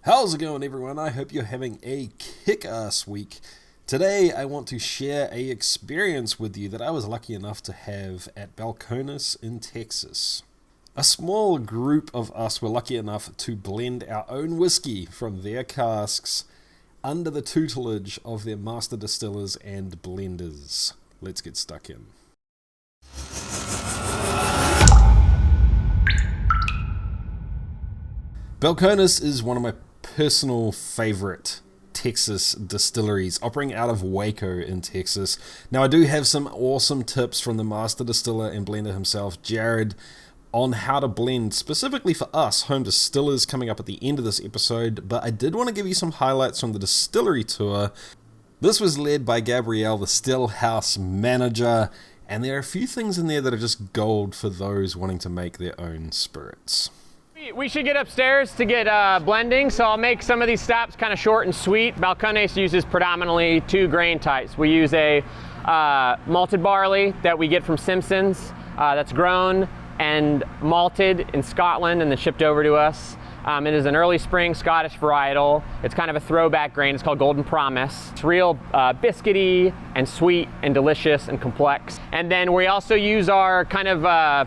How's it going, everyone? I hope you're having a kick-ass week. Today I want to share a experience with you that I was lucky enough to have at Balcones in Texas. A small group of us were lucky enough to blend our own whiskey from their casks under the tutelage of their master distillers and blenders. Let's get stuck in. Balcones is one of my personal favorite Texas distilleries, operating out of Waco in Texas. Now, I do have some awesome tips from the master distiller and blender himself, Jared, on how to blend specifically for us home distillers coming up at the end of this episode, but I did want to give you some highlights from the distillery tour. This was led by Gabrielle, the still house manager, and there are a few things in there that are just gold for those wanting to make their own spirits. We should get upstairs to get blending, so I'll make some of these stops kind of short and sweet. Balcones uses predominantly two grain types. We use a malted barley that we get from Simpson's that's grown and malted in Scotland and then shipped over to us. It is an early spring Scottish varietal. It's kind of a throwback grain. It's called Golden Promise. It's real biscuity and sweet and delicious and complex. And then we also use our kind of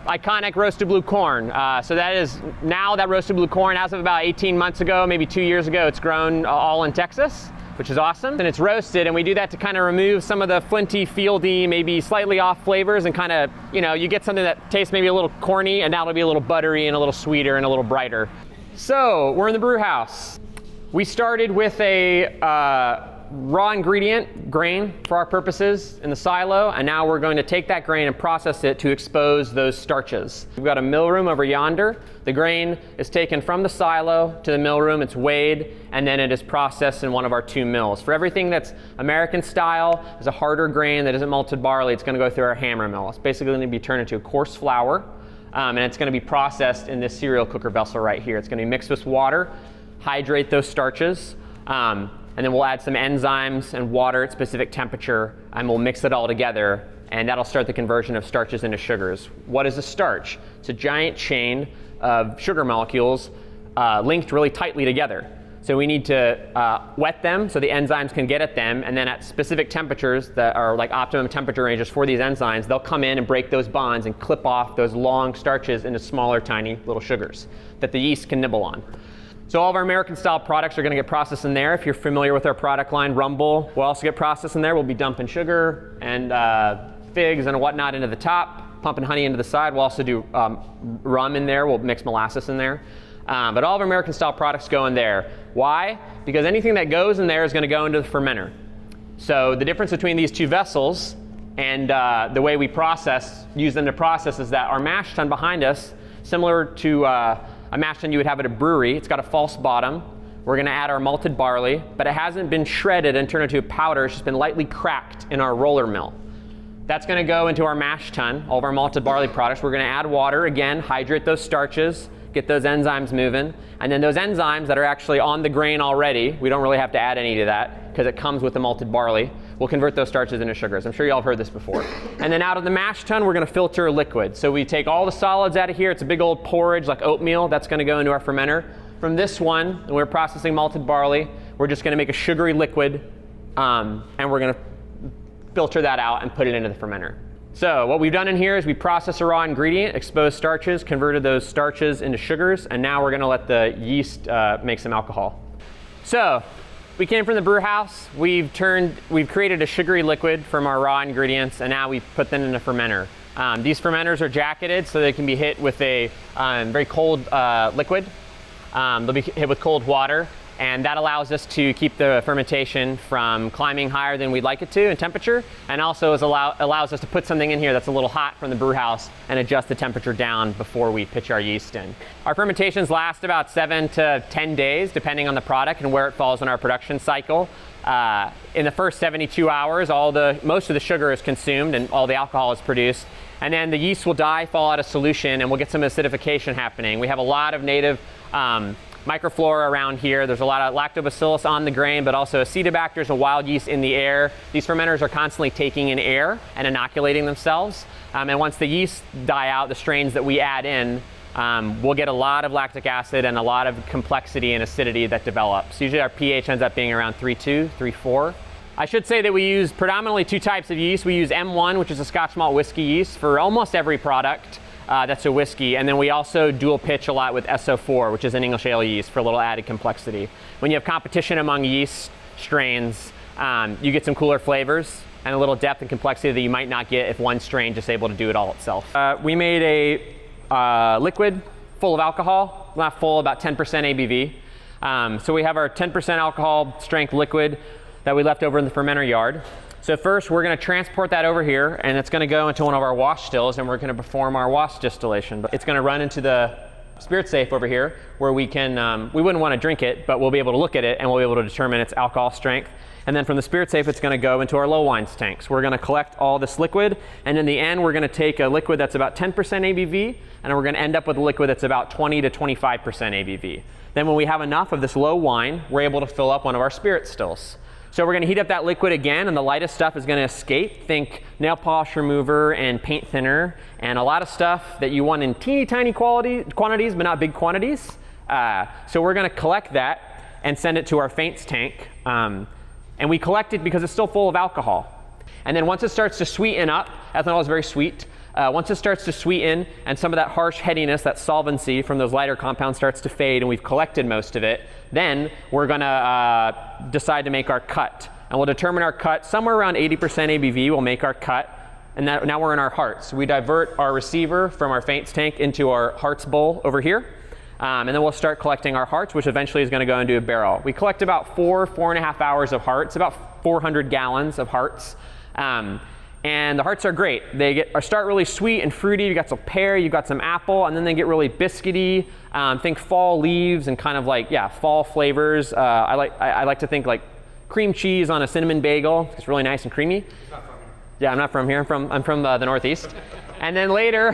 iconic roasted blue corn. So that is now that roasted blue corn, as of about 18 months ago, maybe 2 years ago, it's grown all in Texas, which is awesome. And it's roasted, and we do that to kind of remove some of the flinty, fieldy, maybe slightly off flavors, and kind of, you get something that tastes maybe a little corny, and now it'll be a little buttery and a little sweeter and a little brighter. So we're in the brew house. We started with a raw ingredient grain for our purposes in the silo, and now we're going to take that grain and process it to expose those starches. We've got a mill room over yonder. The grain is taken from the silo to the mill room, it's weighed, and then it is processed in one of our two mills. For everything that's American style, is a harder grain that isn't malted barley, it's going to go through our hammer mill. It's basically going to be turned into a coarse flour. And it's going to be processed in this cereal cooker vessel right here. It's going to be mixed with water, hydrate those starches, and then we'll add some enzymes and water at specific temperature, and we'll mix it all together, and that'll start the conversion of starches into sugars. What is a starch? It's a giant chain of sugar molecules linked really tightly together. So we need to wet them so the enzymes can get at them, and then at specific temperatures that are like optimum temperature ranges for these enzymes, they'll come in and break those bonds and clip off those long starches into smaller, tiny little sugars that the yeast can nibble on. So all of our American style products are going to get processed in there. If you're familiar with our product line, Rumble will also get processed in there. We'll be dumping sugar and figs and whatnot into the top, pumping honey into the side. We'll also do rum in there. We'll mix molasses in there. But all of our American style products go in there. Why? Because anything that goes in there is going to go into the fermenter. So the difference between these two vessels and the way we use them to process is that our mash tun behind us, similar to a mash tun you would have at a brewery, it's got a false bottom. We're going to add our malted barley, but it hasn't been shredded and turned into a powder. It's just been lightly cracked in our roller mill. That's going to go into our mash tun, all of our malted barley products. We're going to add water, again, hydrate those starches, get those enzymes moving, and then those enzymes that are actually on the grain already, we don't really have to add any to that because it comes with the malted barley, we'll convert those starches into sugars. I'm sure you all have heard this before. And then out of the mash tun, we're going to filter a liquid. So we take all the solids out of here. It's a big old porridge like oatmeal that's going to go into our fermenter. From this one, when we're processing malted barley, we're just going to make a sugary liquid, and we're going to filter that out and put it into the fermenter. So what we've done in here is we process a raw ingredient, exposed starches, converted those starches into sugars, and now we're going to let the yeast make some alcohol. So we came from the brew house. We've created a sugary liquid from our raw ingredients, and now we put them in a fermenter. These fermenters are jacketed so they can be hit with a very cold liquid. They'll be hit with cold water, and that allows us to keep the fermentation from climbing higher than we'd like it to in temperature, and also allows us to put something in here that's a little hot from the brew house and adjust the temperature down before we pitch our yeast in. Our fermentations last about 7 to 10 days, depending on the product and where it falls in our production cycle. In the first 72 hours, most of the sugar is consumed and all the alcohol is produced. And then the yeast will die, fall out of solution, and we'll get some acidification happening. We have a lot of native microflora around here. There's a lot of lactobacillus on the grain, but also acetobacters and wild yeast in the air. These fermenters are constantly taking in air and inoculating themselves. And once the yeast die out, the strains that we add in we'll get a lot of lactic acid and a lot of complexity and acidity that develops. Usually our pH ends up being around 3.2, 3.4. I should say that we use predominantly 2 types of yeast. We use M1, which is a Scotch malt whiskey yeast, for almost every product that's a whiskey. And then we also dual pitch a lot with SO4, which is an English ale yeast, for a little added complexity. When you have competition among yeast strains, you get some cooler flavors and a little depth and complexity that you might not get if one strain just able to do it all itself. We made a liquid full of alcohol, not full, about 10% ABV. So we have our 10% alcohol strength liquid that we left over in the fermenter yard. So first we're going to transport that over here, and it's going to go into one of our wash stills, and we're going to perform our wash distillation. It's going to run into the spirit safe over here, where we can, we wouldn't want to drink it, but we'll be able to look at it and we'll be able to determine its alcohol strength. And then from the spirit safe, it's going to go into our low wines tanks. We're going to collect all this liquid, and in the end, we're going to take a liquid that's about 10% ABV, and we're going to end up with a liquid that's about 20 to 25% ABV. Then when we have enough of this low wine, we're able to fill up one of our spirit stills. So we're going to heat up that liquid again, and the lightest stuff is going to escape. Think nail polish remover and paint thinner, and a lot of stuff that you want in teeny tiny quantities, but not big quantities. So we're going to collect that and send it to our faints tank. And we collect it because it's still full of alcohol. And then once it starts to sweeten up, ethanol is very sweet. Once it starts to sweeten and some of that harsh headiness, that solvency from those lighter compounds starts to fade, and we've collected most of it, then we're going to decide to make our cut. And we'll determine our cut somewhere around 80% ABV. We'll make our cut, and now we're in our hearts. We divert our receiver from our faints tank into our hearts bowl over here. And then we'll start collecting our hearts, which eventually is going to go into a barrel. We collect about 4.5 hours of hearts, about 400 gallons of hearts. And the hearts are great. They start really sweet and fruity. You got some pear, you got some apple, and then they get really biscuity. Think fall leaves and kind of like, yeah, fall flavors. I like to think like cream cheese on a cinnamon bagel. It's really nice and creamy. Yeah, I'm not from here. I'm from the Northeast. And then later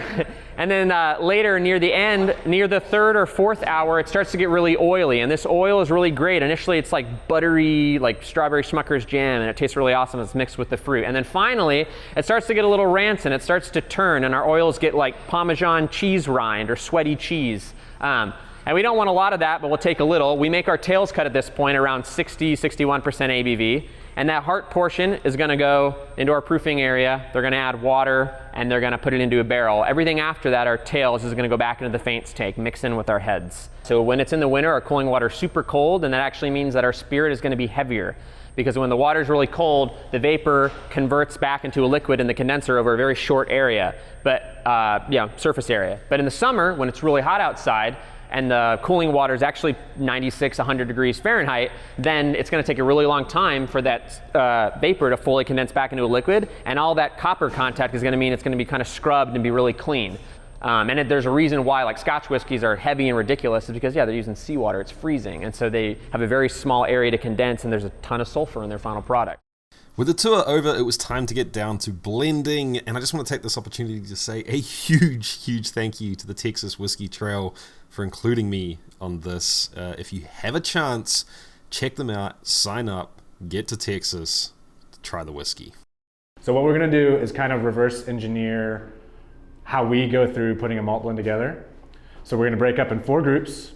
near the end, near the 3rd or 4th hour, it starts to get really oily. And this oil is really great. Initially, it's like buttery, like strawberry Smucker's jam, and it tastes really awesome. It's mixed with the fruit. And then finally, it starts to get a little rancid. It starts to turn, and our oils get like Parmesan cheese rind or sweaty cheese. And we don't want a lot of that, but we'll take a little. We make our tails cut at this point around 60, 61% ABV. And that heart portion is going to go into our proofing area. They're going to add water, and they're going to put it into a barrel. Everything after that, our tails, is going to go back into the faints tank, mix in with our heads. So when it's in the winter, our cooling water is super cold, and that actually means that our spirit is going to be heavier. Because when the water is really cold, the vapor converts back into a liquid in the condenser over a very short area, but surface area. But in the summer, when it's really hot outside, and the cooling water is actually 96, 100 degrees Fahrenheit, then it's going to take a really long time for that vapor to fully condense back into a liquid, and all that copper contact is going to mean it's going to be kind of scrubbed and be really clean. There's a reason why like Scotch whiskeys are heavy and ridiculous, is because they're using seawater, it's freezing, and so they have a very small area to condense, and there's a ton of sulfur in their final product. With the tour over, it was time to get down to blending, and I just want to take this opportunity to say a huge thank you to the Texas Whiskey Trail for including me on this. If you have a chance, check them out, sign up, get to Texas to try the whiskey. So what we're going to do is kind of reverse engineer how we go through putting a malt blend together. So we're going to break up in 4 groups,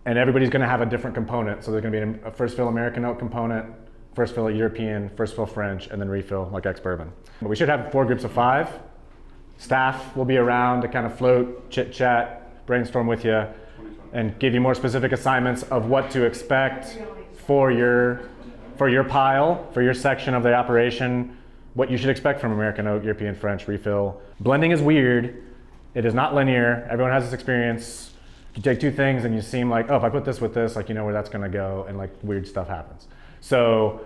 and everybody's going to have a different component. So there's going to be a first fill American oak component, first fill European, first fill French, and then refill like ex-bourbon. But we should have 4 groups of 5. Staff will be around to kind of float, chit-chat, brainstorm with you, and give you more specific assignments of what to expect for your pile, for your section of the operation, what you should expect from American oak, European, French, refill. Blending is weird. It is not linear. Everyone has this experience. You take 2 things and you seem like, oh, if I put this with this, like you know where that's gonna go, and like weird stuff happens. So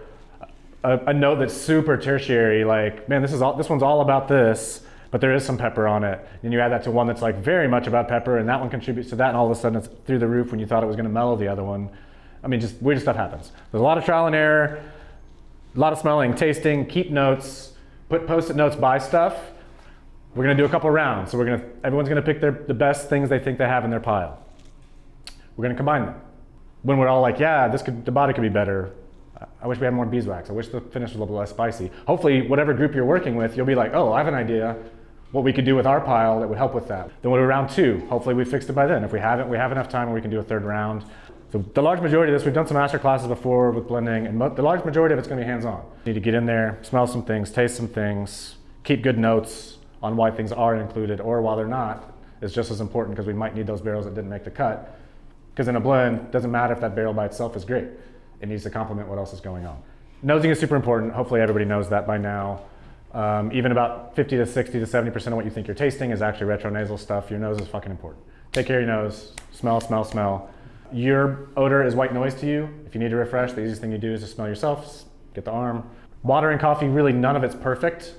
a note that's super tertiary, like, man, this one's all about this, but there is some pepper on it. And you add that to one that's like very much about pepper, and that one contributes to that, and all of a sudden it's through the roof when you thought it was gonna mellow the other one. I mean, just weird stuff happens. There's a lot of trial and error, a lot of smelling, tasting, keep notes, put post-it notes by stuff. We're gonna do a couple rounds. So everyone's gonna pick the best things they think they have in their pile. We're gonna combine them. When we're all like, yeah, the body could be better. I wish we had more beeswax. I wish the finish was a little less spicy. Hopefully, whatever group you're working with, you'll be like, oh, I have an idea. what we could do with our pile that would help with that. Then we'll do round 2. Hopefully we fixed it by then. If we haven't, we have enough time where we can do a 3rd round. So the large majority of this, we've done some master classes before with blending, and the large majority of it's going to be hands-on. You need to get in there, smell some things, taste some things, keep good notes on why things are included or while they're not. Is just as important, because we might need those barrels that didn't make the cut. Because in a blend, it doesn't matter if that barrel by itself is great. It needs to complement what else is going on. Nosing is super important. Hopefully everybody knows that by now. Even about 50 to 60 to 70% of what you think you're tasting is actually retronasal stuff. Your nose is fucking important. Take care of your nose. Smell, smell, smell. Your odor is white noise to you. If you need to refresh, the easiest thing you do is just smell yourself, get the arm. Water and coffee, really none of it's perfect.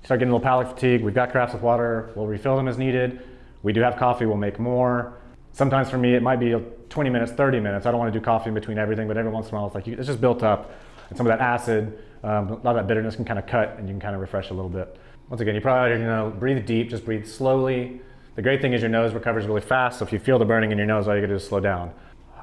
Start getting a little palate fatigue. We've got crafts with water. We'll refill them as needed. We do have coffee, we'll make more. Sometimes for me, it might be 20 minutes, 30 minutes. I don't want to do coffee in between everything, but every once in a while, it's like it's just built up. And some of that acid, a lot of that bitterness can kind of cut, and you can kind of refresh a little bit. Once again, you probably breathe deep, just breathe slowly. The great thing is your nose recovers really fast, so if you feel the burning in your nose, all you gotta do is slow down.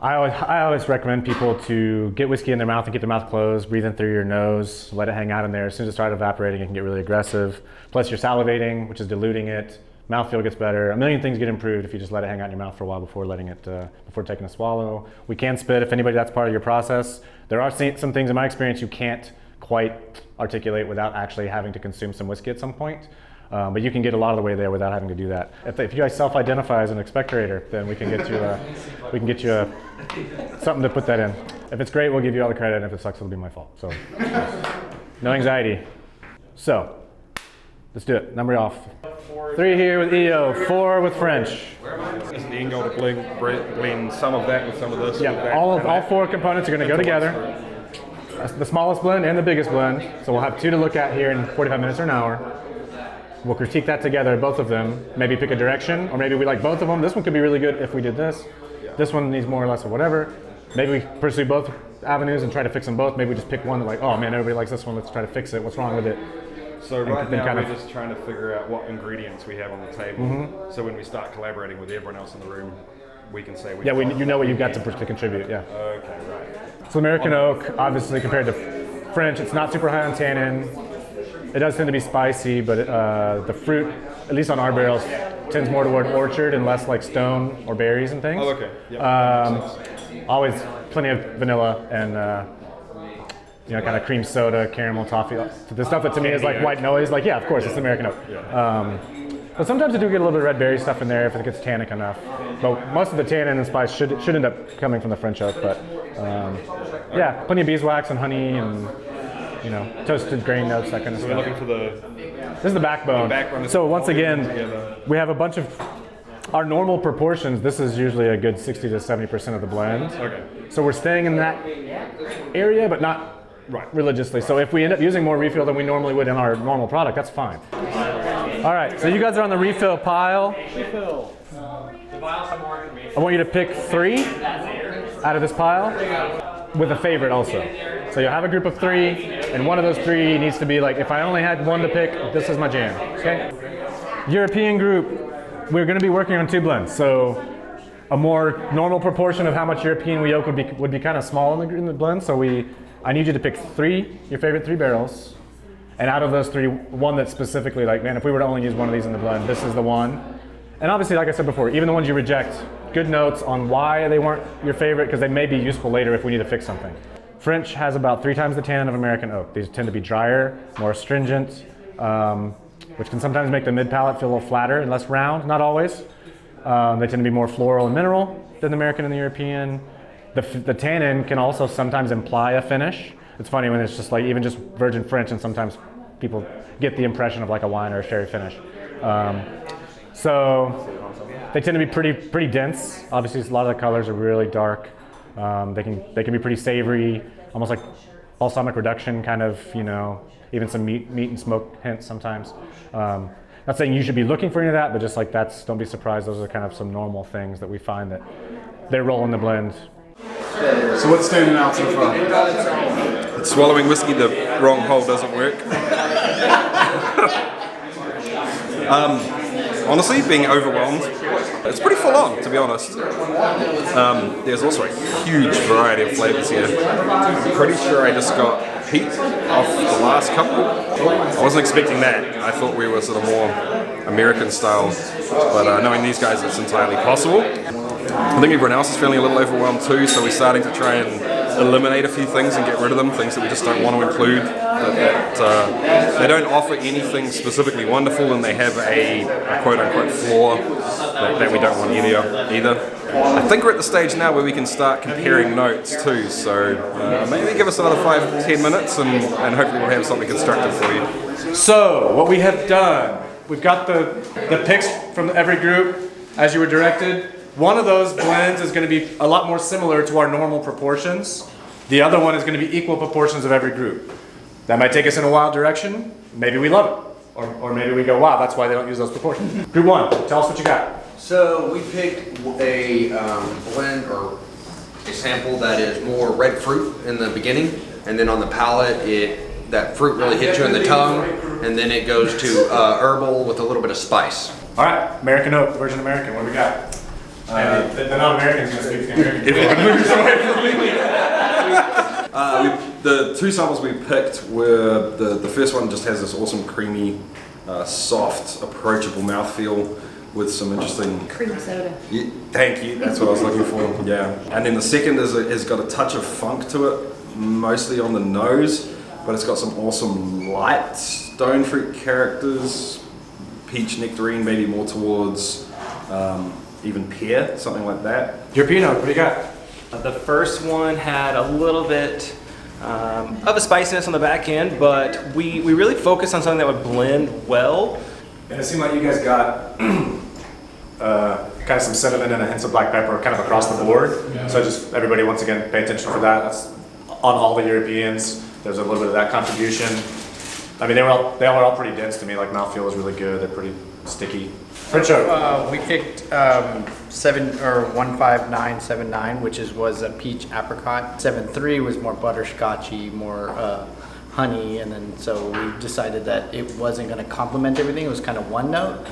I always recommend people to get whiskey in their mouth and keep their mouth closed, breathe in through your nose, let it hang out in there. As soon as it starts evaporating, it can get really aggressive. Plus you're salivating, which is diluting it. Mouthfeel gets better. A million things get improved if you just let it hang out in your mouth for a while before letting it, before taking a swallow. We can spit if anybody that's part of your process. There are some things in my experience you can't quite articulate without actually having to consume some whiskey at some point. But you can get a lot of the way there without having to do that. If you guys self-identify as an expectorator, then we can get you something to put that in. If it's great, we'll give you all the credit, and if it sucks, it'll be my fault. So, no anxiety. So, let's do it. Number off. 3 here with EO, 4 with French. Isn't the end goal to blend some of that with some of this? Yeah, all 4 components are going to go together. That's the smallest blend and the biggest blend. So we'll have 2 to look at here in 45 minutes or an hour. We'll critique that together, both of them. Maybe pick a direction, or maybe we like both of them. This one could be really good if we did this. This one needs more or less of whatever. Maybe we pursue both avenues and try to fix them both. Maybe we just pick one that like, oh man, everybody likes this one, let's try to fix it. What's wrong with it? So right now we're just trying to figure out what ingredients we have on the table. So when we start collaborating with everyone else in the room, we can say you know what you've got to contribute. Yeah. Okay, right. So American oak, obviously compared to French, it's not super high on tannin. It does tend to be spicy, but the fruit, at least on our barrels, tends more toward orchard and less like stone or berries and things. Oh, okay. Yep. Always plenty of vanilla and kind of cream soda, caramel, toffee. The stuff that to me is like white noise. Like, yeah, of course, it's American oak. Yeah. But sometimes I do get a little bit of red berry stuff in there if it gets tannic enough. But most of the tannin and spice should end up coming from the French oak. But yeah, plenty of beeswax and honey and toasted grain notes, that kind of stuff. We're looking for This is the backbone. So once again, we have a bunch of our normal proportions. This is usually a good 60 to 70% of the blend. Okay. So we're staying in that area, but not religiously. So if we end up using more refill than we normally would in our normal product, that's fine. All right, so you guys are on the refill pile. I want you to pick 3 out of this pile with a favorite also. So you'll have a group of 3, and one of those 3 needs to be like, if I only had one to pick, this is my jam, okay? European group, we're gonna be working on 2 blends. So a more normal proportion of how much European we oak would be kind of small in the blend. So I need you to pick 3, your favorite 3 barrels. And out of those 3, one that's specifically like, man, if we were to only use one of these in the blend, this is the one. And obviously, like I said before, even the ones you reject, good notes on why they weren't your favorite, because they may be useful later if we need to fix something. French has about 3 times the tannin of American oak. These tend to be drier, more astringent, which can sometimes make the mid palate feel a little flatter and less round, not always. They tend to be more floral and mineral than the American and the European. The tannin can also sometimes imply a finish. It's funny when it's just like even just virgin French, and sometimes people get the impression of like a wine or a sherry finish. So they tend to be pretty dense. Obviously, a lot of the colors are really dark. They can be pretty savory, almost like balsamic reduction kind of, even some meat and smoke hints sometimes. Not saying you should be looking for any of that, but just like don't be surprised. Those are kind of some normal things that we find that they roll in the blend. So what's standing out so far? Swallowing whiskey the wrong hole doesn't work. Honestly, being overwhelmed. It's pretty full on, to be honest. There's also a huge variety of flavors here. I'm pretty sure I just got peat off the last couple. I wasn't expecting that. I thought we were sort of more American style, but knowing these guys, it's entirely possible. I think everyone else is feeling a little overwhelmed too, so we're starting to try and eliminate a few things and get rid of them, things that we just don't want to include, that they don't offer anything specifically wonderful, and they have a quote-unquote flaw that we don't want either. I think we're at the stage now where we can start comparing notes too, so maybe give us another 5-10 minutes and hopefully we'll have something constructive for you. So, what we have done, we've got the picks from every group as you were directed. One of those blends is going to be a lot more similar to our normal proportions. The other one is going to be equal proportions of every group. That might take us in a wild direction. Maybe we love it. Or maybe we go, wow, that's why they don't use those proportions. Group 1, tell us what you got. So we picked a blend or a sample that is more red fruit in the beginning, and then on the palate, that fruit really hits you in the tongue, and then it goes to herbal with a little bit of spice. All right, American Oak, Virgin American, what do we got? The non-American's going to speak to the American. The two samples we picked were, the first one just has this awesome creamy, soft, approachable mouthfeel with some interesting... Cream soda. Yeah, thank you, that's what I was looking for, yeah. And then the second has got a touch of funk to it, mostly on the nose, but it's got some awesome light stone fruit characters, peach nectarine, maybe more towards even pear, something like that. European Oak, what do you got? The first one had a little bit of a spiciness on the back end, but we really focused on something that would blend well. And it seemed like you guys got kind of some cinnamon and a hint of black pepper kind of across the board. Yeah. So just everybody, once again, pay attention for that. That's on all the Europeans. There's a little bit of that contribution. I mean, they were all pretty dense to me. Like, mouthfeel was really good. They're pretty sticky. French Oak. We picked 15979, which was a peach apricot. 73 was more butterscotchy, more honey, and then so we decided that it wasn't going to complement everything. It was kind of one note,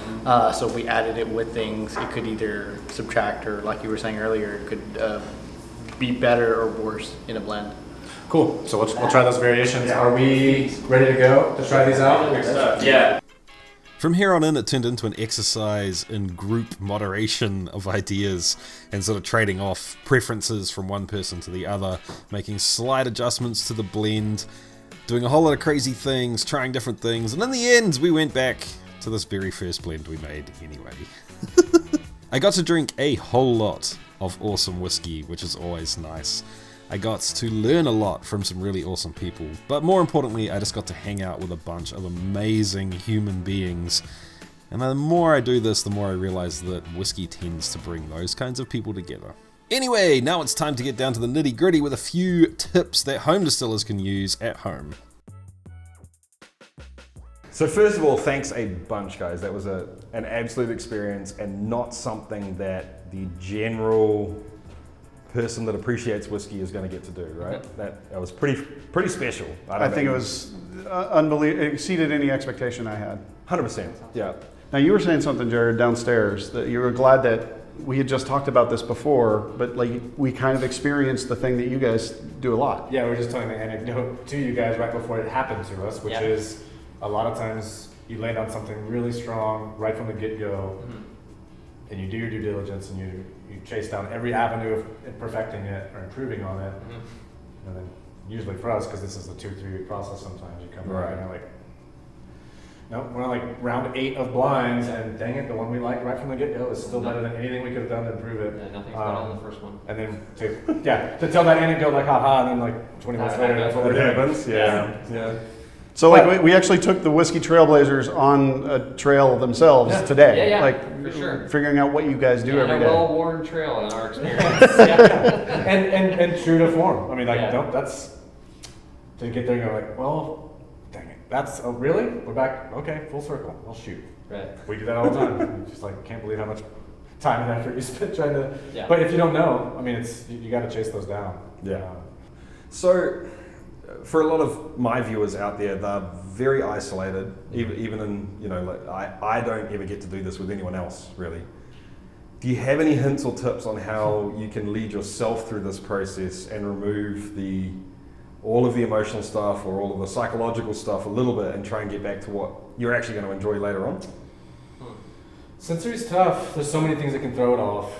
so we added it with things. It could either subtract, or like you were saying earlier, it could be better or worse in a blend. Cool. So we'll try those variations. Are we ready to go to try these out? Yeah. From here on in, it turned into an exercise in group moderation of ideas and sort of trading off preferences from one person to the other, making slight adjustments to the blend, doing a whole lot of crazy things, trying different things, and in the end, we went back to this very first blend we made anyway. I got to drink a whole lot of awesome whiskey, which is always nice. I got to learn a lot from some really awesome people, but more importantly, I just got to hang out with a bunch of amazing human beings. And the more I do this, the more I realize that whiskey tends to bring those kinds of people together. Anyway, now it's time to get down to the nitty gritty with a few tips that home distillers can use at home. So first of all, thanks a bunch, guys. That was an absolute experience and not something that the general person that appreciates whiskey is going to get to do, right? That was pretty special. I think it was unbelievable. It exceeded any expectation I had. 100%, yeah. Now, you were saying something, Jared, downstairs, that you were glad that we had just talked about this before, but like we kind of experienced the thing that you guys do a lot. Yeah, we were just telling the anecdote to you guys right before it happened to us, which is a lot of times you land on something really strong right from the get-go, and you do your due diligence and you chase down every avenue of perfecting it or improving on it. And then usually for us, because this is a 2-3 week process, sometimes you come back and you're like, nope, we're on like round 8 of blinds, and dang it, the one we liked right from the get-go is still better than anything we could have done to improve it. Yeah, nothing's better on the first one. And then to tell that anecdote like haha, and then like 20 minutes later that's what happens. Yeah. So like we actually took the Whiskey Trailblazers on a trail themselves today. Yeah, like for sure. Figuring out what you guys do every day. A well-worn trail in our experience. and true to form. I mean, like, nope, that's to get there and go like, well, dang it, that's really? We're back. Okay, full circle. Well, shoot. Right. We do that all the time. You just like can't believe how much time and effort you spend trying to. Yeah. But if you don't know, I mean, it's you got to chase those down. Yeah. So, for a lot of my viewers out there, they're very isolated, even in, like I don't ever get to do this with anyone else, really. Do you have any hints or tips on how you can lead yourself through this process and remove the all of the emotional stuff or all of the psychological stuff a little bit and try and get back to what you're actually going to enjoy later on? Sensory's tough. There's so many things that can throw it off.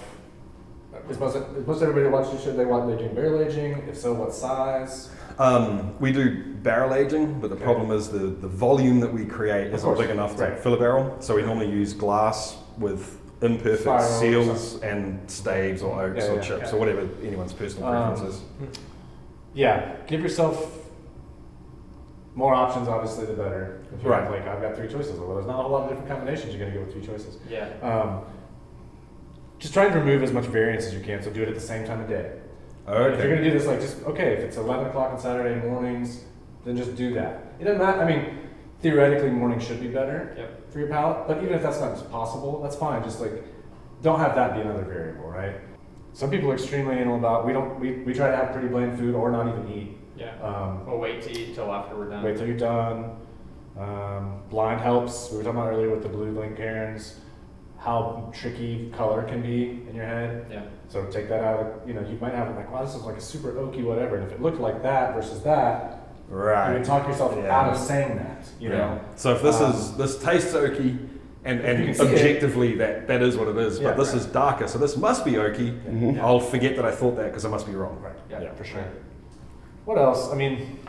Is most everybody watching this show, they want doing barrel aging? If so, what size? We do barrel aging, but the problem is the volume that we create isn't big enough to fill a barrel. So we normally use glass with imperfect Spirals seals and staves or oaks or chips or whatever anyone's personal preference is. Yeah, give yourself more options, obviously, the better. If you're like, I've got 3 choices. Well, there's not a whole lot of different combinations you're going to go with 3 choices. Yeah. Just try and remove as much variance as you can, so do it at the same time of day. Okay. If you're going to do this, like, just, if it's 11 o'clock on Saturday mornings, then just do that. It doesn't matter. I mean, theoretically, mornings should be better for your palate, but even if that's not possible, that's fine. Just, like, don't have that be another variable, right? Some people are extremely anal about, we try to have pretty bland food or not even eat. Yeah. We'll wait to eat till after we're done. Wait till you're done. Blind helps. We were talking about earlier with the blue link cairns, how tricky color can be in your head. Yeah. So take that out. You might have it like, wow, this is like a super oaky whatever. And if it looked like that versus that, you would talk yourself out of saying that. You know. So if this tastes oaky, and objectively that is what it is, but this is darker, so this must be oaky. I'll forget that I thought that because I must be wrong. Right. Yeah, for sure. What else? I mean,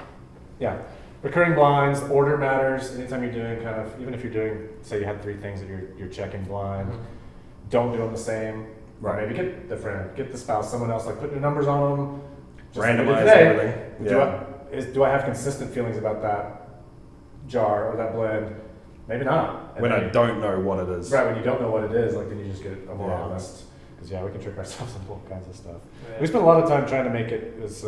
recurring blinds, order matters. Anytime you're doing even if you're doing, say you had 3 things that you're checking blind, don't do them the same. Right. Maybe get the friend, get the spouse, someone else, like put your numbers on them. Randomize everything. Do I have consistent feelings about that jar or that blend? Maybe not. When I don't know what it is. Right, when you don't know what it is, like then you just get a more honest. Because we can trick ourselves into all kinds of stuff. Yeah. We spend a lot of time trying to make it as,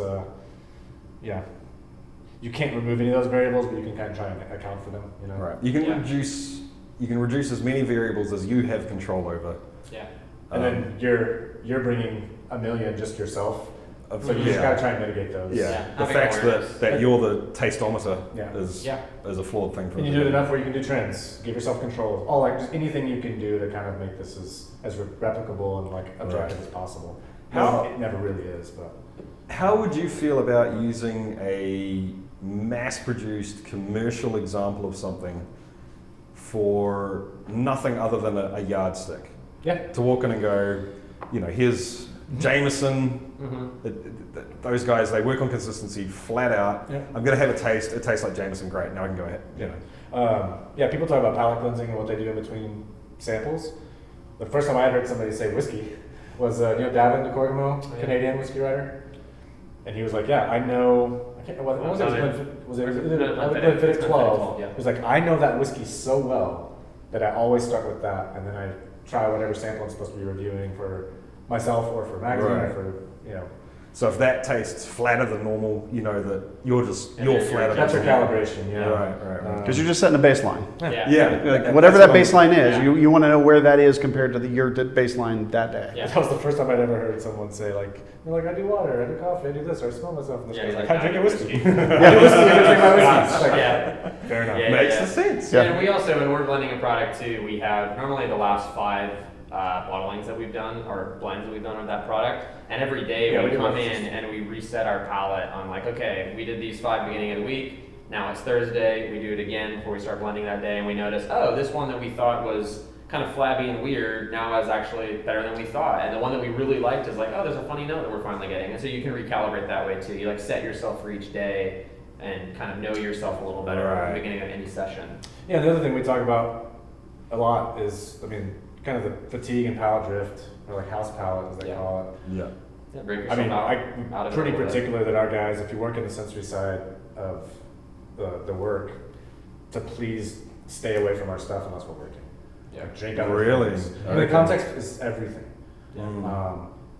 you can't remove any of those variables, but you can kind of try and account for them. Right. You can reduce as many variables as you have control over. Yeah. And then you're bringing a million just yourself. So you just gotta try and mitigate those. Yeah. The fact that you're the tasteometer is a flawed thing for you do it enough where you can do trends, give yourself control. Just anything you can do to kind of make this as replicable and like objective as possible. It never really is, but. How would you feel about using a mass-produced commercial example of something for nothing other than a yardstick? Yeah. To walk in and go, here's Jameson. Those guys, they work on consistency flat out. Yeah. I'm going to have a taste. It tastes like Jameson. Great. Now I can go ahead. People talk about palate cleansing and what they do in between samples. The first time I had heard somebody say whiskey was Davin DeCorgamo, Canadian whiskey writer. And he was like, I know, what was it? Was it Glenfiddich 12? He was like, I know that whiskey so well that I always start with that, and then I try whatever sample I'm supposed to be reviewing for myself or for magazine or for, So if that tastes flatter than normal, you know that you're flatter. That's your calibration, Right. Because you're just setting a baseline. Yeah. Whatever that baseline is, you want to know where that is compared to your baseline that day. Yeah. That was the first time I'd ever heard someone say I do water, I do coffee, I do this, or I smell myself in this way. I drink a whiskey. I do whiskey, I drink my whiskey. Fair enough. Makes sense. Yeah. And we also, when we're blending a product too, we have normally the last 5 bottlings that we've done or blends that we've done of that product, and every day we come in and we reset our palate on okay, we did these 5 beginning of the week, now it's Thursday, we do it again before we start blending that day, and we notice, this one that we thought was kind of flabby and weird now is actually better than we thought, and the one that we really liked is there's a funny note that we're finally getting, and so you can recalibrate that way too. You set yourself for each day and kind of know yourself a little better at the beginning of any session. Yeah, the other thing we talk about a lot is, kind of the fatigue and palate drift, or house palate as they call it. Yeah. I'm pretty particular that our guys, if you work in the sensory side of the work, to please stay away from our stuff unless we're working. Drink other things. The context is everything.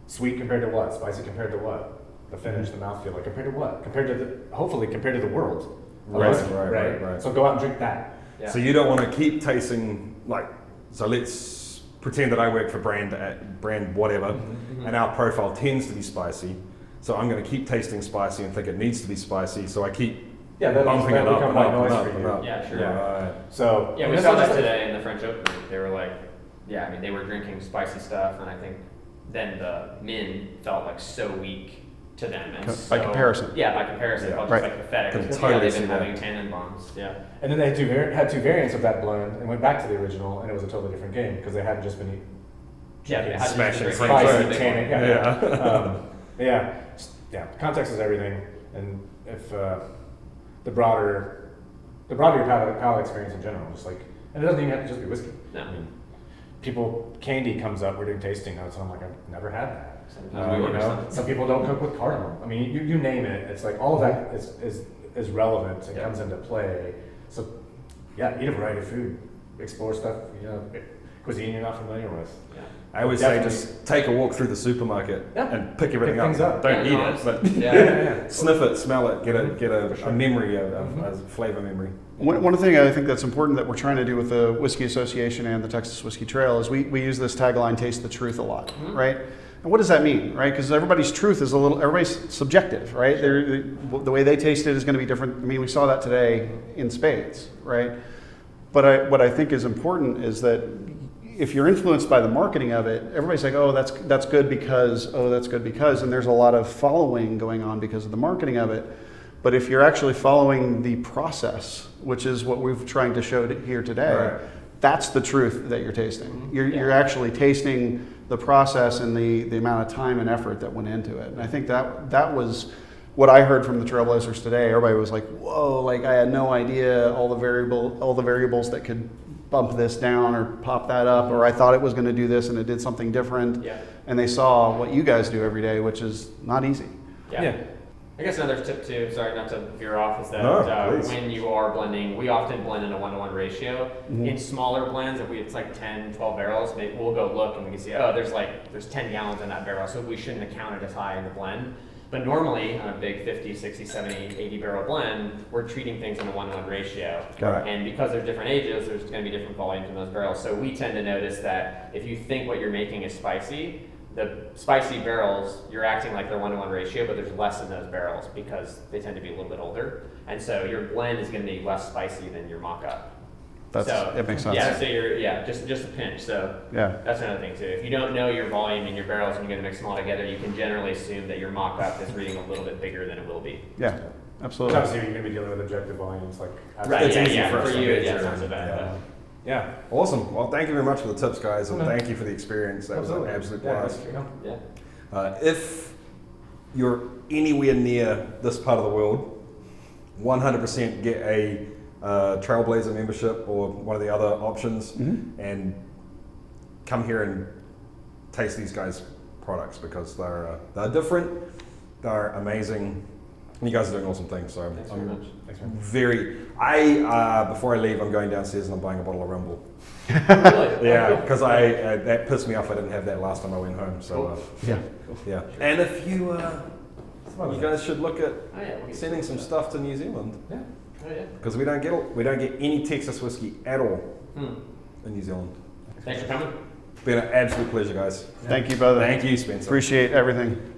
Sweet compared to what? Spicy compared to what? The finish, the mouthfeel, compared to what? Compared to the world. Right. So go out and drink that. Yeah. So you don't want to keep tasting so let's pretend that I work for brand whatever, and our profile tends to be spicy. So I'm going to keep tasting spicy and think it needs to be spicy. So I keep bumping it up and up and up. Yeah, sure. Right. So we saw that today in the French Open. They were they were drinking spicy stuff, and I think then the min felt so weak to them. And By comparison. Yeah, by comparison, Yeah. just Right. like Pipette, Can because totally they've see been that. having tannin bombs. Yeah. And then they had two variants of that blend and went back to the original, and it was a totally different game because they hadn't just been Yeah, they had to Smashing just French drink spicy, fries. tannin. Yeah. Yeah. Context is everything, and if the broader your palate experience in general, just like, and it doesn't even have to just be whiskey. No. I mean, candy comes up. We're doing tasting notes, and I'm like, I've never had that. Sometimes we order something. Some people don't cook with cardamom. I mean, you name it. It's like all of that is relevant and comes into play. So, yeah, eat a variety of food, explore stuff, cuisine you're not familiar with. Yeah. I always say Definitely. just take a walk through the supermarket Yeah. and pick everything Pick things up. Don't Yeah, eat no, it, but Yeah. sniff it, smell it, get a memory, a flavor memory. One thing I think that's important that we're trying to do with the Whiskey Association and the Texas Whiskey Trail is we use this tagline, taste the truth, a lot, right? And what does that mean, right? Because everybody's truth is everybody's subjective, right? The way they taste it is going to be different. I mean, we saw that today in spades, right? But what I think is important is that if you're influenced by the marketing of it, everybody's like, oh, that's good because, and there's a lot of following going on because of the marketing of it. But if you're actually following the process, which is what we're trying to show here today, Right. that's the truth that you're tasting. You're actually tasting the process and the amount of time and effort that went into it. And I think that was what I heard from the Trailblazers today. Everybody was like, whoa, like I had no idea all the variables that could bump this down or pop that up, or I thought it was going to do this and it did something different. Yeah. And they saw what you guys do every day, which is not easy. Yeah. I guess another tip too, sorry not to veer off, is that No, please. when you are blending, we often blend in a 1-to-1 ratio. In smaller blends, if it's like 10, 12 barrels, we'll go look and we can see, oh, there's 10 gallons in that barrel, so we shouldn't have counted as high in the blend. But normally, on a big 50, 60, 70, 80 barrel blend, we're treating things in a 1-to-1 ratio. Got it. And because there's different ages, there's going to be different volumes in those barrels. So we tend to notice that if you think what you're making is spicy, the spicy barrels, you're acting like they're 1-to-1 ratio, but there's less in those barrels because they tend to be a little bit older. And so your blend is going to be less spicy than your mock-up. That makes sense. Yeah, so just a pinch. So Yeah. that's another thing too. If you don't know your volume in your barrels and you're going to mix them all together, you can generally assume that your mock-up is reading a little bit bigger than it will be. Yeah, absolutely. Obviously, you're going to be dealing with objective volumes, like Right, It's yeah, easy yeah. for us For to you, measure yeah, it's not so and- bad. yeah. But Yeah, awesome. Well, thank you very much for the tips, guys, and thank you for the experience. That was an absolute blast. yeah. If you're anywhere near this part of the world, 100% get a Trailblazer membership or one of the other options, and come here and taste these guys' products because they're different, they're amazing. And you guys are doing awesome things. So Thanks very much. Before I leave, I'm going downstairs and I'm buying a bottle of Rumble. Really? Yeah, because that pissed me off. I didn't have that last time I went home. So yeah. And if you guys should look at Oh, yeah, we can sending do some that. stuff to New Zealand Oh, yeah. because we don't get any Texas whiskey at all in New Zealand. Thanks for coming. It's been an absolute pleasure, guys. Thank you, brother. Thank you, Spencer. Appreciate everything.